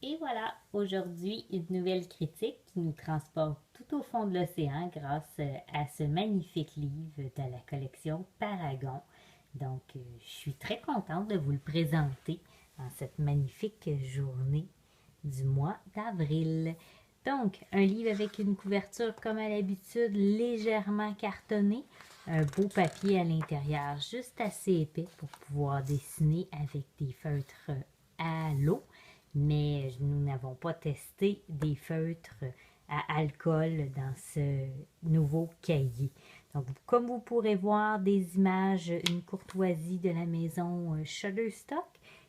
Et voilà, aujourd'hui, une nouvelle critique qui nous transporte tout au fond de l'océan grâce à ce magnifique livre de la collection Paragon. Donc, je suis très contente de vous le présenter en cette magnifique journée du mois d'avril. Donc, un livre avec une couverture comme à l'habitude légèrement cartonnée, un beau papier à l'intérieur juste assez épais pour pouvoir dessiner avec des feutres à l'eau, mais nous n'avons pas testé des feutres à alcool dans ce nouveau cahier. Donc, comme vous pourrez voir des images, une courtoisie de la maison Shutterstock,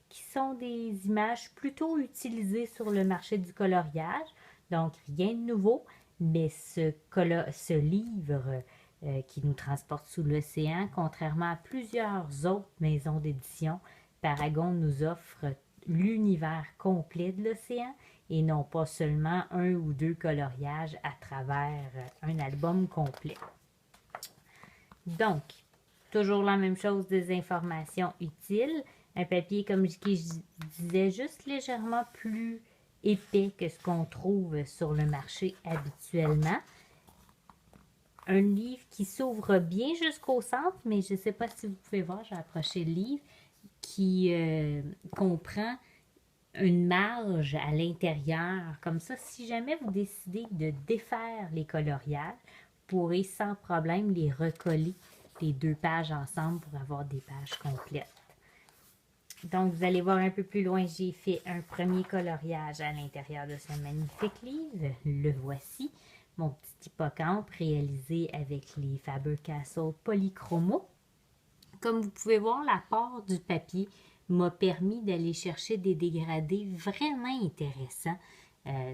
qui sont des images plutôt utilisées sur le marché du coloriage. Donc, rien de nouveau, mais ce livre qui nous transporte sous l'océan, contrairement à plusieurs autres maisons d'édition, Paragon nous offre l'univers complet de l'océan et non pas seulement un ou deux coloriages à travers un album complet. Donc, toujours la même chose, des informations utiles. Un papier, comme je disais, juste légèrement plus épais que ce qu'on trouve sur le marché habituellement. Un livre qui s'ouvre bien jusqu'au centre, mais je ne sais pas si vous pouvez voir, j'ai approché le livre, qui comprend une marge à l'intérieur. Comme ça, si jamais vous décidez de défaire les coloriages, vous pourrez sans problème les recoller les deux pages ensemble pour avoir des pages complètes. Donc, vous allez voir un peu plus loin, j'ai fait un premier coloriage à l'intérieur de ce magnifique livre. Le voici, mon petit hippocampe réalisé avec les Faber-Castell Polychromo. Comme vous pouvez voir, l'apport du papier m'a permis d'aller chercher des dégradés vraiment intéressants.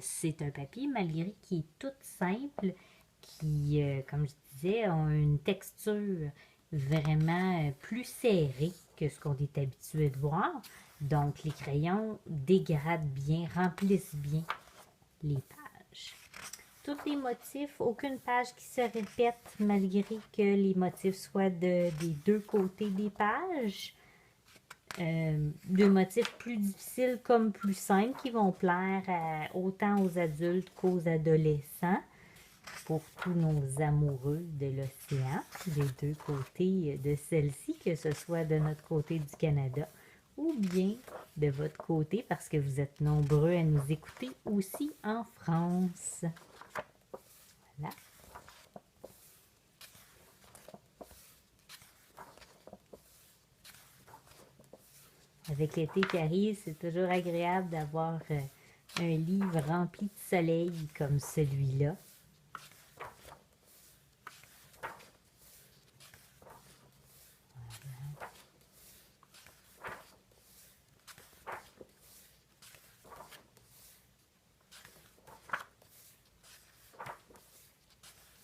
C'est un papier, malgré qu'il est tout simple, qui, comme je disais, a une texture vraiment plus serrée que ce qu'on est habitué de voir. Donc, les crayons dégradent bien, remplissent bien les pages. Tous les motifs, aucune page qui se répète malgré que les motifs soient des deux côtés des pages. Deux motifs plus difficiles comme plus simples qui vont plaire autant aux adultes qu'aux adolescents. Pour tous nos amoureux de l'océan, des deux côtés de celle-ci, que ce soit de notre côté du Canada ou bien de votre côté parce que vous êtes nombreux à nous écouter aussi en France. Voilà. Avec l'été qui arrive, c'est toujours agréable d'avoir un livre rempli de soleil comme celui-là.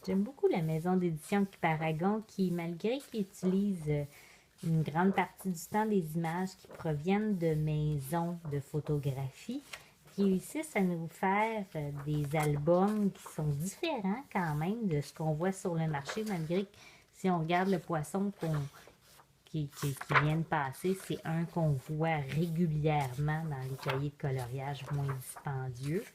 J'aime beaucoup la maison d'édition Paragon qui, malgré qu'il utilise une grande partie du temps des images qui proviennent de maisons de photographie, réussissent à nous faire des albums qui sont différents quand même de ce qu'on voit sur le marché, malgré que si on regarde le poisson qui vient de passer, c'est un qu'on voit régulièrement dans les cahiers de coloriage moins dispendieux.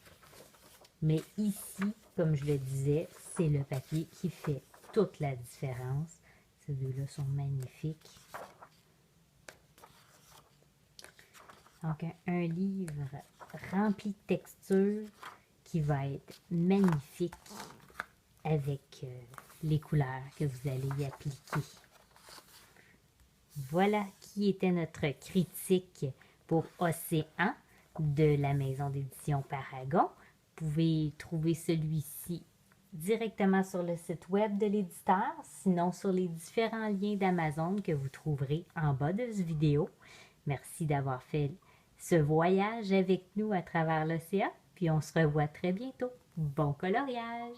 Mais ici, comme je le disais, c'est le papier qui fait toute la différence. Ces deux-là sont magnifiques. Donc, un livre rempli de textures qui va être magnifique avec les couleurs que vous allez y appliquer. Voilà qui était notre critique pour Océan de la maison d'édition Paragon. Vous pouvez trouver celui-ci directement sur le site web de l'éditeur, sinon sur les différents liens d'Amazon que vous trouverez en bas de cette vidéo. Merci d'avoir fait ce voyage avec nous à travers l'océan, puis on se revoit très bientôt. Bon coloriage!